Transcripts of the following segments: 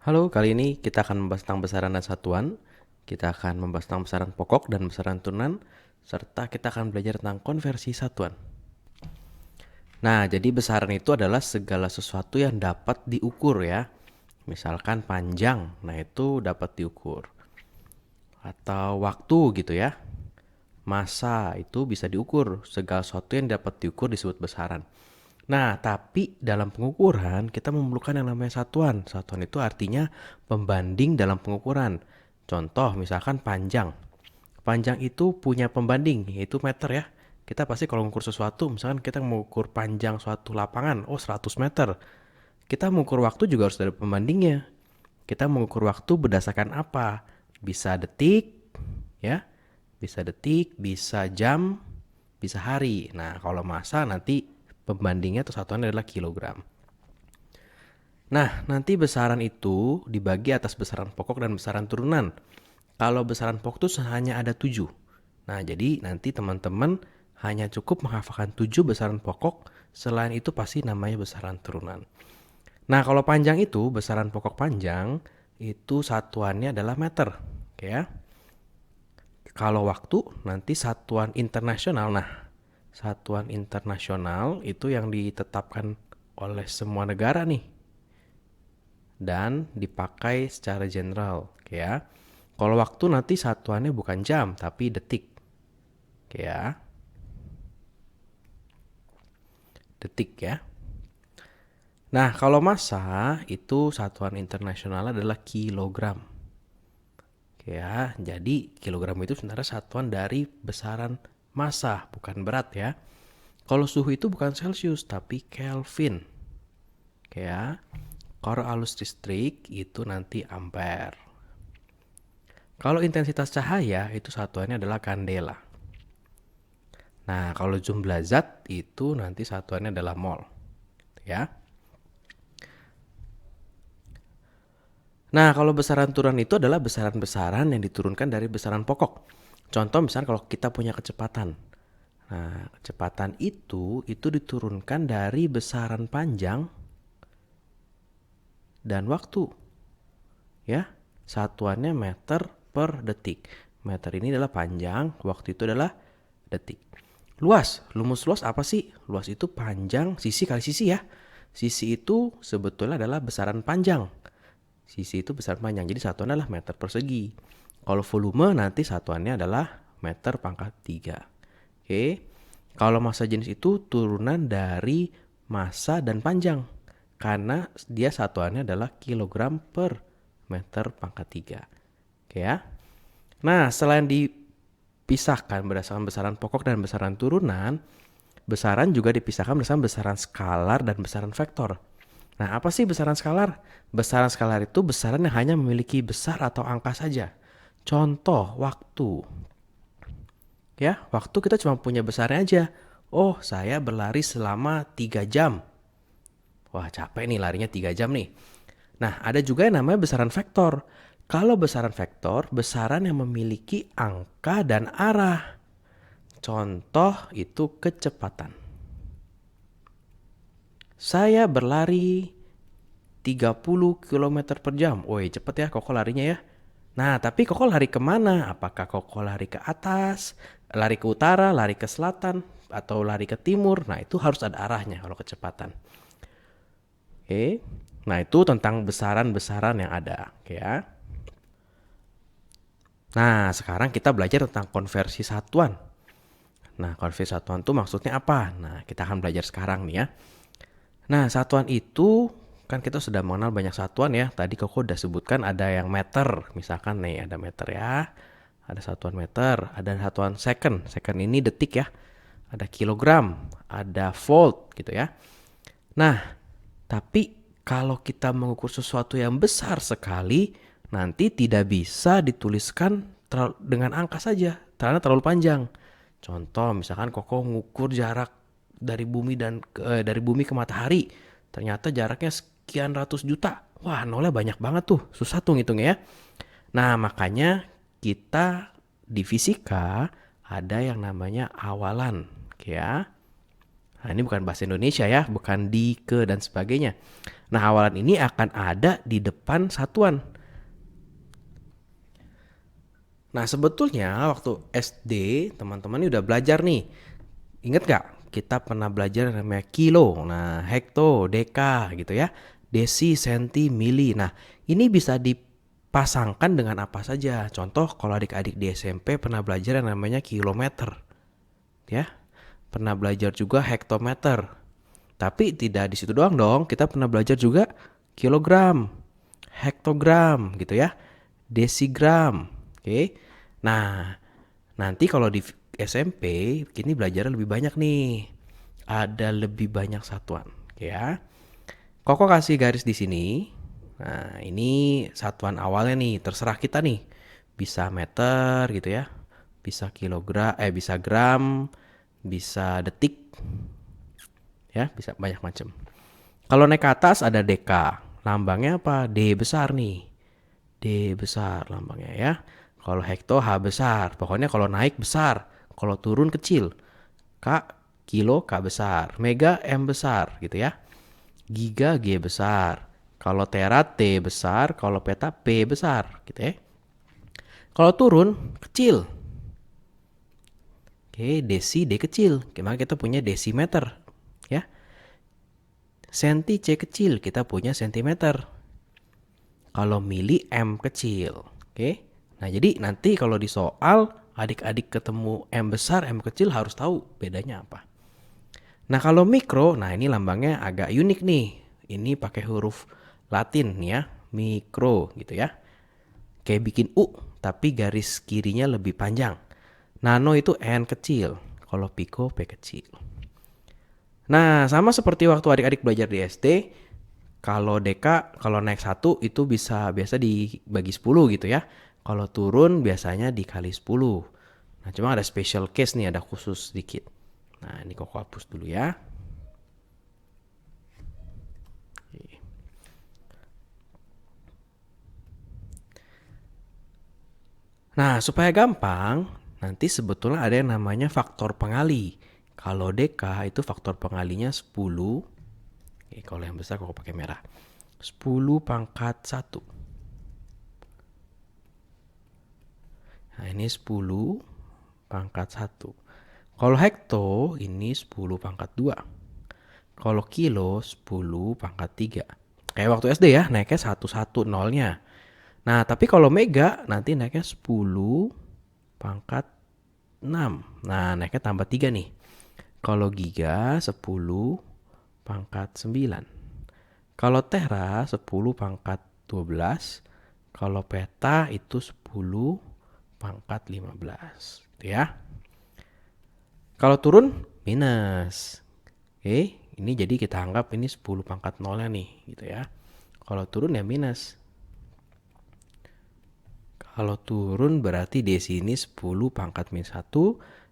Halo, kali ini kita akan membahas tentang besaran dan satuan. Kita akan membahas tentang besaran pokok dan besaran turunan, serta kita akan belajar tentang konversi satuan. Nah, jadi besaran itu adalah segala sesuatu yang dapat diukur ya. Misalkan panjang, nah itu dapat diukur. Atau waktu gitu ya. Masa itu bisa diukur. Segala sesuatu yang dapat diukur disebut besaran. Nah, tapi dalam pengukuran kita memerlukan yang namanya satuan. Satuan itu artinya pembanding dalam pengukuran. Contoh misalkan panjang. Panjang itu punya pembanding, yaitu meter ya. Kita pasti kalau mengukur sesuatu, misalkan kita mengukur panjang suatu lapangan, 100 meter. Kita mengukur waktu juga harus ada pembandingnya. Kita mengukur waktu berdasarkan apa? Bisa detik, ya. Bisa detik, bisa jam, bisa hari. Nah, kalau massa nanti pembandingnya atau satuannya adalah kilogram. Nah, nanti besaran itu dibagi atas besaran pokok dan besaran turunan. Kalau besaran pokok itu hanya ada 7. Nah, jadi nanti teman-teman hanya cukup menghafalkan 7 besaran pokok, selain itu pasti namanya besaran turunan. Nah, kalau panjang itu, besaran pokok panjang, itu satuannya adalah meter. Oke ya. Kalau waktu, nanti satuan internasional. Nah, satuan internasional itu yang ditetapkan oleh semua negara nih. Dan dipakai secara general. Oke ya. Kalau waktu nanti satuannya bukan jam, tapi detik. Oke ya. Detik ya. Nah, kalau massa itu satuan internasional adalah kilogram. Oke ya, jadi kilogram itu sebenarnya satuan dari besaran massa, bukan berat ya. Kalau suhu itu bukan Celcius, tapi Kelvin. Oke ya. Kalau arus listrik itu nanti ampere. Kalau intensitas cahaya itu satuannya adalah kandela. Nah, kalau jumlah zat itu nanti satuannya adalah mol. Ya. Nah, kalau besaran turunan itu adalah besaran-besaran yang diturunkan dari besaran pokok. Contoh misalnya kalau kita punya kecepatan. Nah, kecepatan itu diturunkan dari besaran panjang dan waktu. Ya, satuannya meter per detik. Meter ini adalah panjang, waktu itu adalah detik. Luas, luas apa sih? Luas itu panjang sisi kali sisi ya. Sisi itu sebetulnya adalah besaran panjang. Sisi itu besaran panjang, jadi satuannya adalah meter persegi. Kalau volume nanti satuannya adalah meter pangkat 3. Oke. Kalau massa jenis itu turunan dari massa dan panjang. Karena dia satuannya adalah kilogram per meter pangkat 3. Oke ya. Nah, selain dipisahkan berdasarkan besaran pokok dan besaran turunan, besaran juga dipisahkan berdasarkan besaran skalar dan besaran vektor. Nah, apa sih besaran skalar? Besaran skalar itu besaran yang hanya memiliki besar atau angka saja. Contoh, waktu. Ya, waktu kita cuma punya besarnya aja. Oh, saya berlari selama 3 jam. Wah, capek nih larinya 3 jam nih. Nah, ada juga yang namanya besaran vektor. Kalau besaran vektor, besaran yang memiliki angka dan arah. Contoh itu kecepatan. Saya berlari 30 km per jam. Woi, cepet ya Koko larinya ya. Nah, tapi Koko lari kemana? Apakah Koko lari ke atas, lari ke utara, lari ke selatan, atau lari ke timur? Nah, itu harus ada arahnya kalau kecepatan. Oke. Nah, itu tentang besaran-besaran yang ada. Oke ya. Nah, sekarang kita belajar tentang konversi satuan. Nah, konversi satuan itu maksudnya apa? Nah, kita akan belajar sekarang nih ya. Nah, satuan itu kan kita sudah mengenal banyak satuan ya. Tadi Koko udah sebutkan ada yang meter. Misalkan nih ada meter ya. Ada satuan meter, ada satuan second. Second ini detik ya. Ada kilogram, ada volt gitu ya. Nah, tapi kalau kita mengukur sesuatu yang besar sekali, nanti tidak bisa dituliskan dengan angka saja, karena terlalu panjang. Contoh, misalkan Koko ngukur jarak dari bumi ke matahari, ternyata jaraknya sekian ratus juta. Wah, nolnya banyak banget tuh, susah tuh ngitungnya ya. Nah, makanya kita di fisika ada yang namanya awalan, ya. Nah, ini bukan bahasa Indonesia ya, bukan di, ke, dan sebagainya. Nah, awalan ini akan ada di depan satuan. Nah, sebetulnya waktu SD, teman-teman ini udah belajar nih. Ingat gak? Kita pernah belajar yang namanya kilo, nah hekto, deka gitu ya. Desi, senti, mili. Nah, ini bisa dipasangkan dengan apa saja. Contoh kalau adik-adik di SMP pernah belajar yang namanya kilometer. Ya, pernah belajar juga hektometer. Tapi tidak di situ doang dong, kita pernah belajar juga kilogram, hektogram gitu ya, desigram. Oke. Nah, nanti kalau di SMP kini belajar lebih banyak nih. Ada lebih banyak satuan, ya. Koko kasih garis di sini. Nah, ini satuan awalnya nih, terserah kita nih. Bisa meter gitu ya. Bisa kilogram, bisa gram, bisa detik, ya, bisa banyak macam. Kalau naik ke atas ada deka. Lambangnya apa? D besar nih. D besar lambangnya ya. Kalau hekto H besar. Pokoknya kalau naik besar. Kalau turun kecil. K kilo K besar. Mega M besar gitu ya. Giga G besar. Kalau tera T besar. Kalau peta P besar gitu ya. Kalau turun kecil. Oke, desi D kecil. Karena kita punya desimeter. Ya. Senti C kecil. Kita punya sentimeter. Kalau mili M kecil. Oke. Nah, jadi nanti kalau di soal adik-adik ketemu M besar, M kecil harus tahu bedanya apa. Nah, kalau mikro, nah ini lambangnya agak unik nih. Ini pakai huruf Latin nih ya, mikro gitu ya. Kayak bikin U, tapi garis kirinya lebih panjang. Nano itu N kecil, kalau pico P kecil. Nah, sama seperti waktu adik-adik belajar di SD, kalau deka, kalau naik 1 itu biasa dibagi 10 gitu ya. Kalau turun biasanya dikali 10. Nah, cuma ada special case nih, ada khusus sedikit. Nah, ini Koko hapus dulu ya. Nah, supaya gampang, nanti sebetulnya ada yang namanya faktor pengali. Kalau deka itu faktor pengalinya 10. Oke, kalau yang besar Koko pakai merah. 10 pangkat 1. Nah, ini 10 pangkat 1. Kalau hekto ini 10 pangkat 2. Kalau kilo 10 pangkat 3. Kayak waktu SD ya, naiknya 1 nolnya. Nah, tapi kalau mega nanti naiknya 10 pangkat 6. Nah, naiknya tambah 3 nih. Kalau giga 10 pangkat 9. Kalau tera 10 pangkat 12. Kalau peta itu 10 pangkat 15. Gitu ya. Kalau turun minus. Oke, ini jadi kita anggap ini 10 pangkat nolnya nih gitu ya. Kalau turun ya minus. Kalau turun berarti di sini 10 pangkat min 1,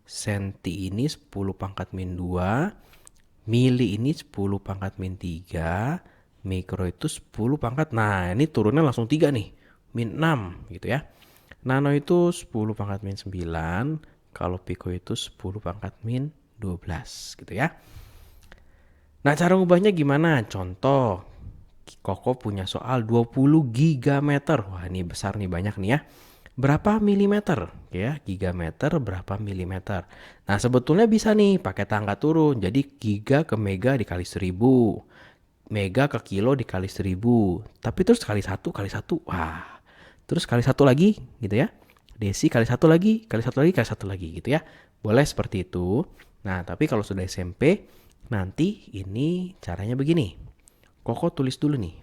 senti ini 10 pangkat min 2, mili ini 10 pangkat min 3, mikro itu 10 pangkat. Nah, ini turunnya langsung 3 nih, min 6 gitu ya. Nano itu 10 pangkat min 9, kalau piko itu 10 pangkat min 12 gitu ya. Nah, cara ubahnya gimana? Contoh, Koko punya soal 20 gigameter. Wah, ini besar nih, banyak nih ya. Berapa milimeter? Ya, gigameter berapa milimeter. Nah, sebetulnya bisa nih pakai tangga turun. Jadi giga ke mega dikali 1000. Mega ke kilo dikali 1000. Tapi terus kali 1 kali 1. Wah. Terus kali 1 lagi gitu ya. Desi kali 1 lagi, kali 1 lagi, kali 1 lagi gitu ya. Boleh seperti itu. Nah, tapi kalau sudah SMP, nanti ini caranya begini. Koko tulis dulu nih.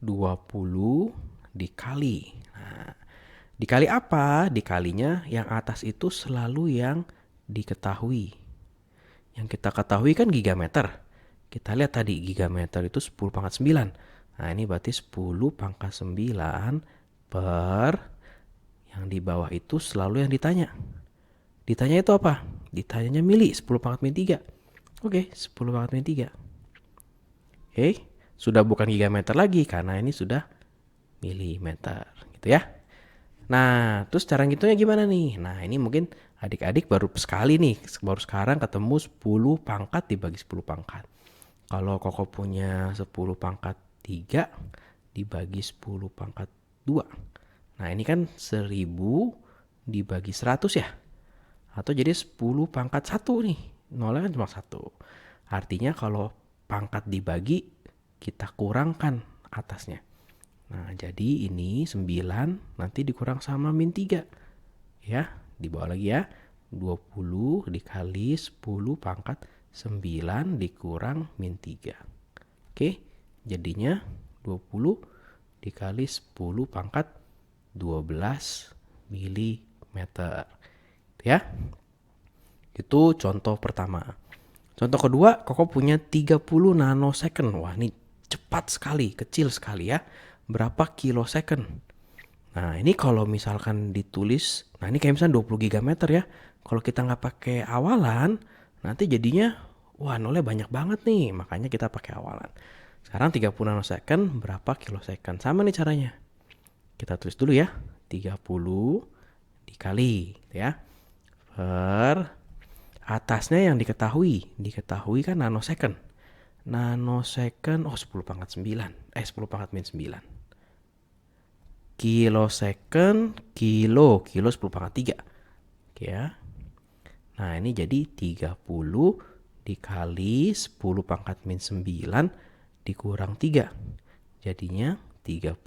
20 dikali. Nah, dikali apa? Dikalinya yang atas itu selalu yang diketahui. Yang kita ketahui kan gigameter. Kita lihat tadi gigameter itu 10 pangkat 9. Nah, ini berarti 10 pangkat 9 per yang di bawah itu selalu yang ditanya. Ditanya itu apa? Ditanyanya mili, 10 pangkat min 3. Oke, 10 pangkat min 3. Oke, sudah bukan gigameter lagi karena ini sudah milimeter gitu ya. Nah, terus cara ngitungnya gimana nih? Nah, ini mungkin adik-adik baru sekali nih, baru sekarang ketemu 10 pangkat dibagi 10 pangkat. Kalau Koko punya 10 pangkat 3 dibagi 10 pangkat 2. Nah, ini kan 1000 dibagi 100 ya? Atau jadi 10 pangkat 1 nih. Nolnya kan cuma 1. Artinya kalau pangkat dibagi, kita kurangkan atasnya. Nah, jadi ini 9 nanti dikurang sama min 3. Ya, di bawah lagi ya. 20 dikali 10 pangkat 9 dikurang min 3. Oke, jadinya 20 dikali 10 pangkat 12 milimeter. Ya, itu contoh pertama. Contoh kedua, Koko punya 30 nanosecond. Wah, ini cepat sekali, kecil sekali ya. Berapa kilosecond? Nah, ini kalau misalkan ditulis, nah ini kayak misalnya 20 gigameter ya. Kalau kita nggak pakai awalan, nanti jadinya, wah nolnya banyak banget nih. Makanya kita pakai awalan. Sekarang 30 nanosecond, berapa kilosecond? Sama nih caranya. Kita tulis dulu ya. 30 dikali ya. Per atasnya yang diketahui kan nanosecond. Nanosecond, 10 pangkat 9. 10 pangkat min 9. Kilosecond, kilo 10 pangkat 3. Oke ya. Nah, ini jadi 30 dikali 10 pangkat min 9 dikurang 3. Jadinya 30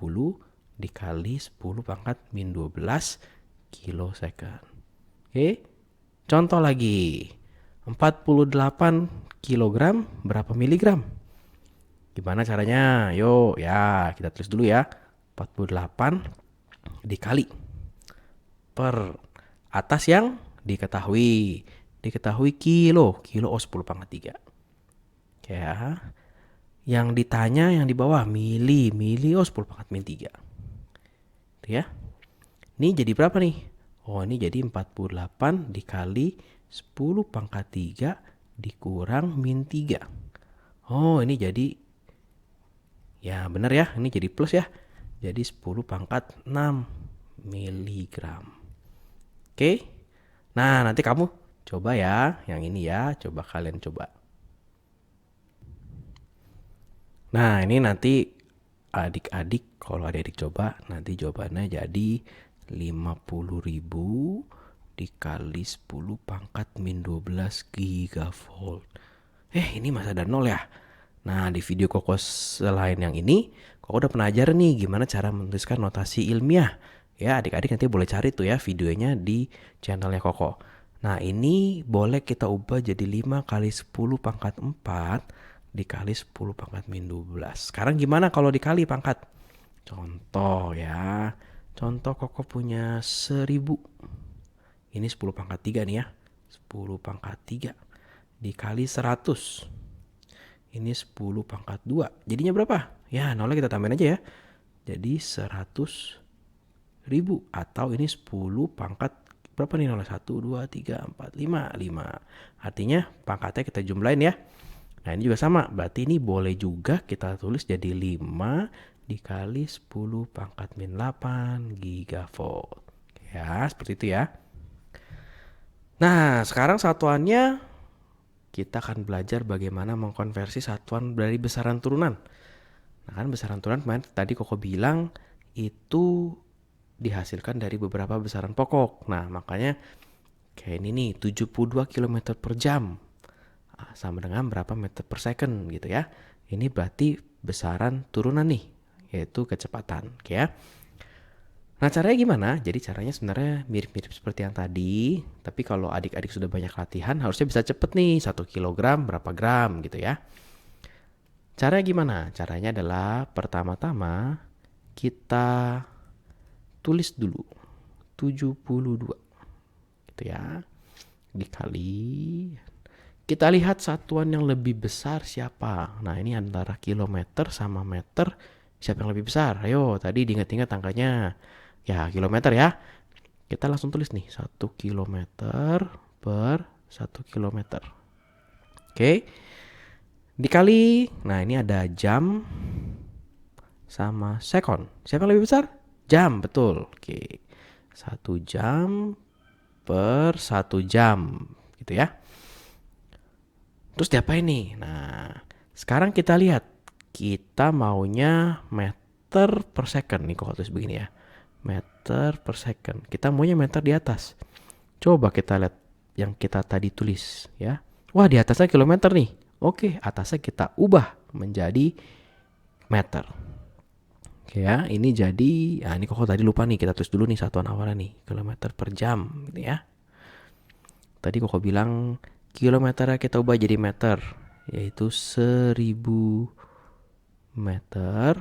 dikali 10 pangkat min 12 kilosecond. Oke. Contoh lagi, 48 kilogram berapa miligram? Gimana caranya? Yuk ya, kita tulis dulu ya. 48 dikali per atas yang diketahui. Diketahui kilo 10 pangkat 3. Ya. Yang ditanya yang di bawah mili 10 pangkat min 3. Itu ya. Ini jadi berapa nih? Oh, ini jadi 48 dikali 10 pangkat 3 dikurang min 3. Oh, ini jadi, ya benar ya, ini jadi plus ya. Jadi 10 pangkat 6 miligram. Oke. Nah, nanti kamu coba ya, yang ini ya, coba kalian coba. Nah, ini nanti adik-adik, kalau adik-adik coba, nanti jawabannya jadi 50.000 dikali 10 pangkat min 12 gigavolt. Ini masih ada nol ya. Nah, di video Koko selain yang ini, Koko udah pernah ajar nih gimana cara menuliskan notasi ilmiah. Ya, adik-adik nanti boleh cari tuh ya videonya di channelnya Koko. Nah, ini boleh kita ubah jadi 5 kali 10 pangkat 4 dikali 10 pangkat min 12. Sekarang gimana kalau dikali pangkat? Contoh ya. Contoh Koko punya 1000. Ini 10 pangkat 3 nih ya. 10 pangkat 3 dikali 100. Ini 10 pangkat 2. Jadinya berapa? Ya, nolnya kita tambahin aja ya. Jadi 100.000. Atau ini 10 pangkat berapa nih nolnya? 1, 2, 3, 4, 5. 5. Artinya pangkatnya kita jumlahin ya. Nah, ini juga sama. Berarti ini boleh juga kita tulis jadi 5 dikali 10 pangkat min 8 gigavolt. Ya, seperti itu ya. Nah, sekarang satuannya kita akan belajar bagaimana mengkonversi satuan dari besaran turunan. Nah, kan besaran turunan kemarin tadi Koko bilang itu dihasilkan dari beberapa besaran pokok. Nah, makanya kayak ini nih, 72 km per jam sama dengan berapa meter per second gitu ya. Ini berarti besaran turunan nih, yaitu kecepatan. Oke ya. Nah, caranya gimana? Jadi caranya sebenarnya mirip-mirip seperti yang tadi. Tapi kalau adik-adik sudah banyak latihan, harusnya bisa cepet nih. 1 kilogram berapa gram gitu ya. Caranya gimana? Caranya adalah pertama-tama kita tulis dulu 72 gitu ya. Dikali, kita lihat satuan yang lebih besar siapa. Nah, ini antara kilometer sama meter, siapa yang lebih besar? Ayo, tadi diingat-ingat angkanya. Ya, kilometer ya. Kita langsung tulis nih, 1 kilometer per 1 kilometer. Oke. Dikali, nah ini ada jam sama sekon. Siapa yang lebih besar? Jam, betul. Oke. 1 jam per 1 jam gitu ya. Terus diapain nih? Nah, sekarang kita lihat. Kita maunya meter per second nih kalau tulis begini ya. Meter per second. Kita maunya meter di atas. Coba kita lihat yang kita tadi tulis ya. Wah, di atasnya kilometer nih. Oke, atasnya kita ubah menjadi meter. Oke ya, ini jadi, ini kok tadi lupa nih, kita tulis dulu nih satuan awalnya nih, kilometer per jam gitu ya. Tadi kok bilang kilometernya kita ubah jadi meter, yaitu 1000 meter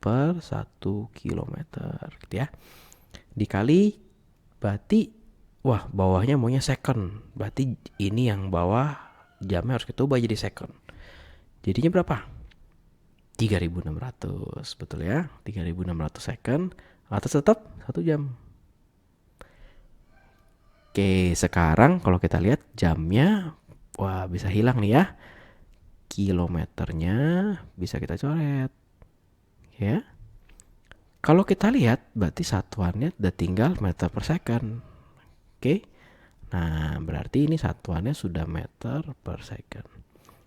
per 1 kilometer gitu ya. Dikali, berarti, wah bawahnya maunya second, berarti ini yang bawah jamnya harus kita ubah jadi second. Jadinya berapa? 3600, betul ya, 3600 second, atas tetap 1 jam. Oke, sekarang kalau kita lihat jamnya, wah bisa hilang nih ya. Kilometernya bisa kita coret. Ya. Kalau kita lihat berarti satuannya udah tinggal meter per second. Oke. Nah, berarti ini satuannya sudah meter per second.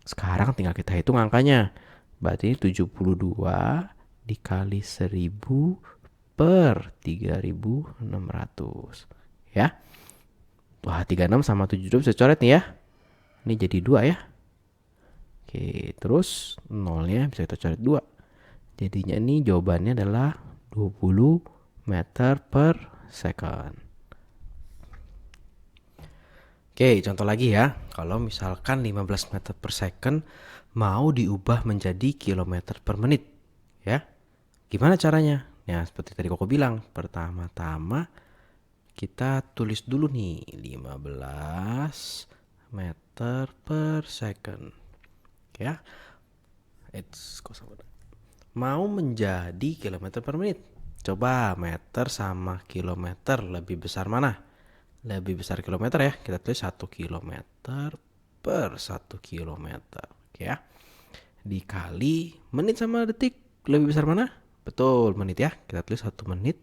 Sekarang tinggal kita hitung angkanya. Berarti ini 72 dikali 1000 per 3600. Ya. Wah, 36 sama 72 bisa coret nih ya. Ini jadi 2 ya. Oke, terus nolnya bisa kita coret 2. Jadinya ini jawabannya adalah 20 meter per second. Oke, contoh lagi ya. Kalau misalkan 15 meter per second mau diubah menjadi kilometer per menit. Ya, gimana caranya? Ya, seperti tadi Koko bilang. Pertama-tama kita tulis dulu nih 15 meter per second. Ya, mau menjadi kilometer per menit. Coba meter sama kilometer lebih besar mana? Lebih besar kilometer ya. Kita tulis 1 kilometer per 1 kilometer. Oke ya. Dikali menit sama detik lebih besar mana? Betul, menit ya. Kita tulis 1 menit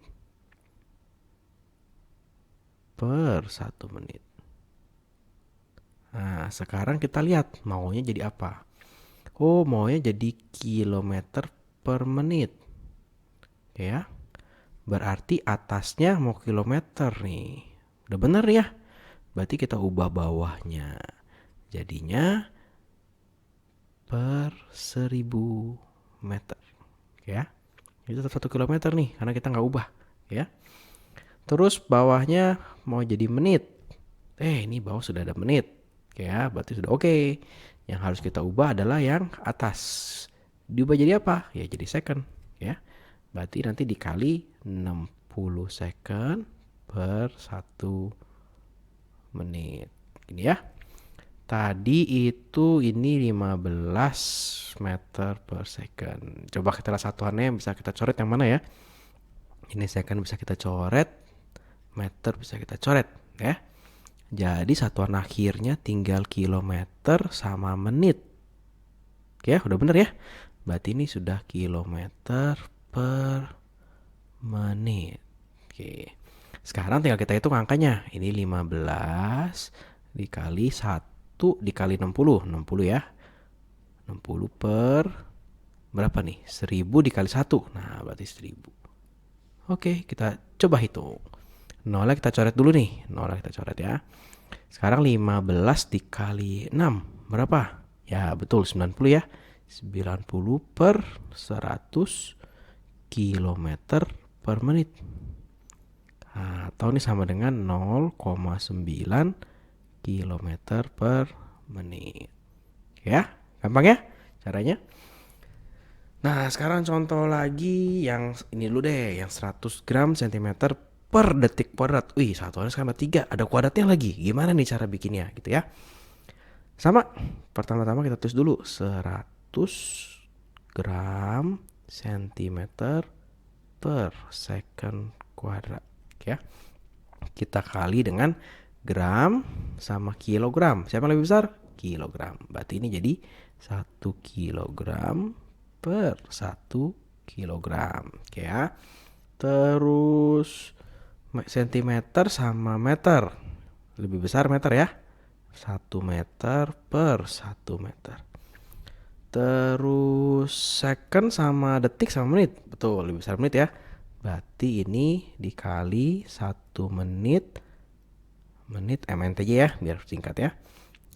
per 1 menit. Nah, sekarang kita lihat maunya jadi apa. Oh, maunya jadi kilometer per menit. Ya. Berarti atasnya mau kilometer nih. Udah bener ya. Berarti kita ubah bawahnya. Jadinya per 1000 meter. Ya. Itu tetap 1 kilometer nih karena kita nggak ubah. Ya. Terus bawahnya mau jadi menit. Ini bawah sudah ada menit. Ya, berarti sudah oke. Yang harus kita ubah adalah yang atas. Diubah jadi apa? Ya jadi second. Ya. Berarti nanti dikali 60 second per 1 menit. Ini ya. Tadi itu ini 15 meter per second. Coba kita lihat satuannya bisa kita coret yang mana ya. Ini second bisa kita coret. Meter bisa kita coret ya. Jadi satuan akhirnya tinggal kilometer sama menit. Oke, udah bener ya. Berarti ini sudah kilometer per menit. Oke. Sekarang tinggal kita hitung angkanya. Ini 15 dikali 1 dikali 60. 60 ya. 60 per berapa nih? 1000 dikali 1. Nah, berarti 1000. Oke, kita coba hitung. Nolnya kita coret dulu nih. Nolnya kita coret ya. Sekarang 15 dikali 6. Berapa? Ya, betul 90 ya. 90 per 100 kilometer per menit. Atau ini sama dengan 0,9 kilometer per menit. Ya, gampang ya caranya. Nah, sekarang contoh lagi yang ini dulu deh, yang 100 gram cm per detik kuadrat. Wih, satuannya sekarang ada 3, ada kuadratnya lagi. Gimana nih cara bikinnya gitu ya. Sama, pertama-tama kita tulis dulu 100 gram cm per second kuadrat ya. Kita kali dengan gram sama kilogram. Siapa yang lebih besar? Kilogram. Berarti ini jadi 1 kilogram per 1 kilogram. Oke ya. Terus Sentimeter sama meter. Lebih besar meter ya. 1 meter per 1 meter. Terus second sama detik sama menit. Betul, lebih besar menit ya. Berarti ini dikali 1 menit. Menit MNTJ ya, biar singkat ya.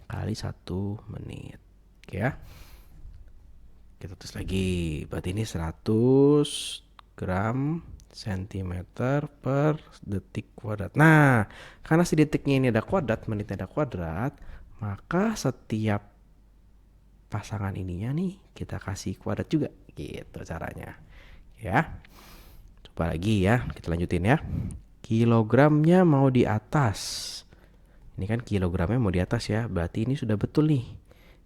Kali 1 menit. Oke ya. Kita tulis lagi. Berarti ini 100 gram sentimeter per detik kuadrat. Nah, karena si detiknya ini ada kuadrat, menitnya ada kuadrat, maka setiap pasangan ininya nih kita kasih kuadrat juga. Gitu caranya. Ya. Coba lagi ya, kita lanjutin ya. Kilogramnya mau di atas. Ini kan kilogramnya mau di atas ya. Berarti ini sudah betul nih.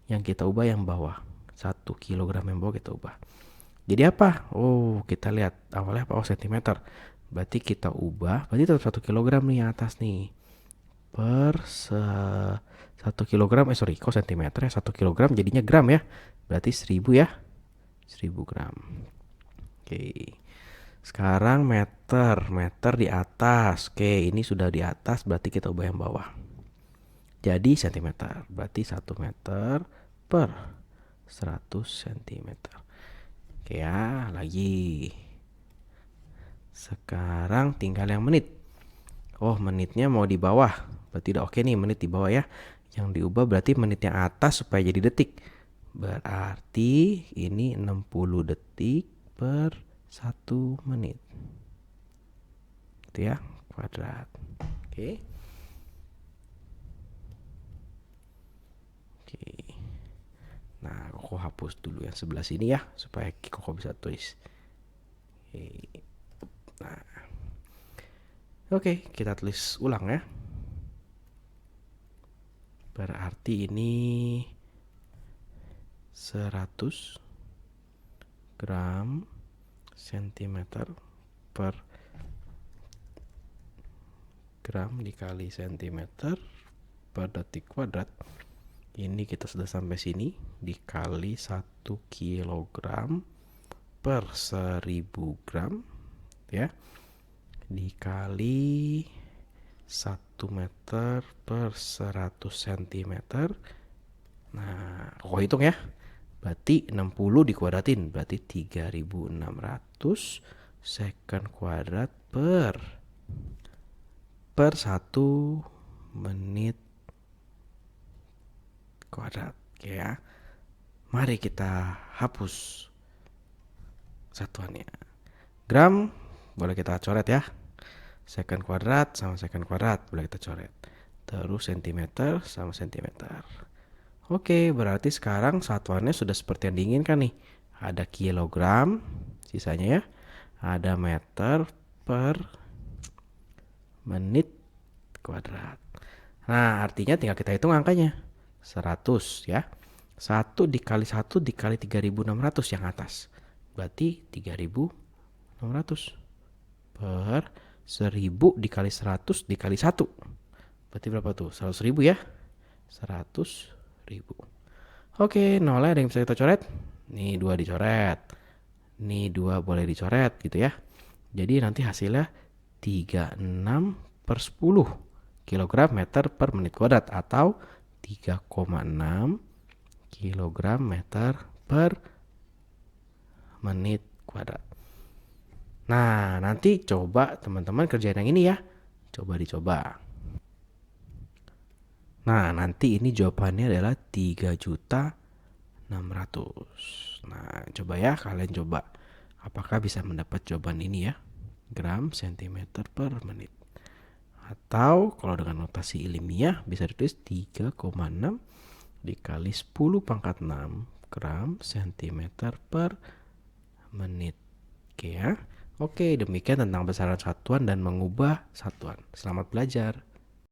Yang kita ubah yang bawah. 1 kilogram yang bawah kita ubah. Jadi apa? Oh, kita lihat awalnya apa? Oh, sentimeter. Berarti kita ubah. Berarti tetap 1 kilogram nih yang atas nih. Per 1 kilogram. Sorry, kok sentimeter ya? 1 kilogram jadinya gram ya. Berarti 1000 ya. 1000 gram. Oke. Sekarang meter. Meter di atas. Oke, ini sudah di atas. Berarti kita ubah yang bawah. Jadi sentimeter. Berarti 1 meter per 100 sentimeter. Oke ya, lagi. Sekarang tinggal yang menit. Oh, menitnya mau di bawah. Berarti udah oke nih menit di bawah ya. Yang diubah berarti menit yang atas supaya jadi detik. Berarti ini 60 detik per 1 menit. Itu ya, kuadrat. Oke. Oke. Nah, Koko hapus dulu yang sebelah sini ya, supaya Koko bisa tulis. Nah, oke, kita tulis ulang ya. Berarti ini 100 gram sentimeter per gram dikali sentimeter per detik kuadrat. Ini kita sudah sampai sini dikali 1 kilogram per 1000 gram ya, dikali 1 meter per 100 cm. Nah, kok hitung ya. Berarti 60 dikuadratin, berarti 3600 second kuadrat per 1 menit kuadrat. Oke ya. Mari kita hapus satuannya. Gram boleh kita coret ya. Second kuadrat sama second kuadrat boleh kita coret. Terus sentimeter sama sentimeter. Oke, berarti sekarang satuannya sudah seperti yang diinginkan nih. Ada kilogram sisanya ya. Ada meter per menit kuadrat. Nah, artinya tinggal kita hitung angkanya. 100 ya. 1 dikali 1 dikali 3600 yang atas. Berarti 3600 per 1000 dikali 100 dikali 1. Berarti berapa tuh? 100.000 ya. 100.000. Oke, nolnya ada yang bisa kita coret. Nih 2 dicoret. Nih 2 boleh dicoret gitu ya. Jadi nanti hasilnya 36 per 10 kilogram meter per menit kuadrat atau 3,6 kilogram meter per menit kuadrat. Nah, nanti coba teman-teman kerjain yang ini ya. Coba dicoba. Nah, nanti ini jawabannya adalah 3.600.000. Nah, coba ya kalian coba. Apakah bisa mendapat jawaban ini ya? Gram sentimeter per menit. Atau kalau dengan notasi ilmiah bisa ditulis 3,6 dikali 10 pangkat 6 gram sentimeter per menit. Oke ya. Oke, demikian tentang besaran satuan dan mengubah satuan. Selamat belajar.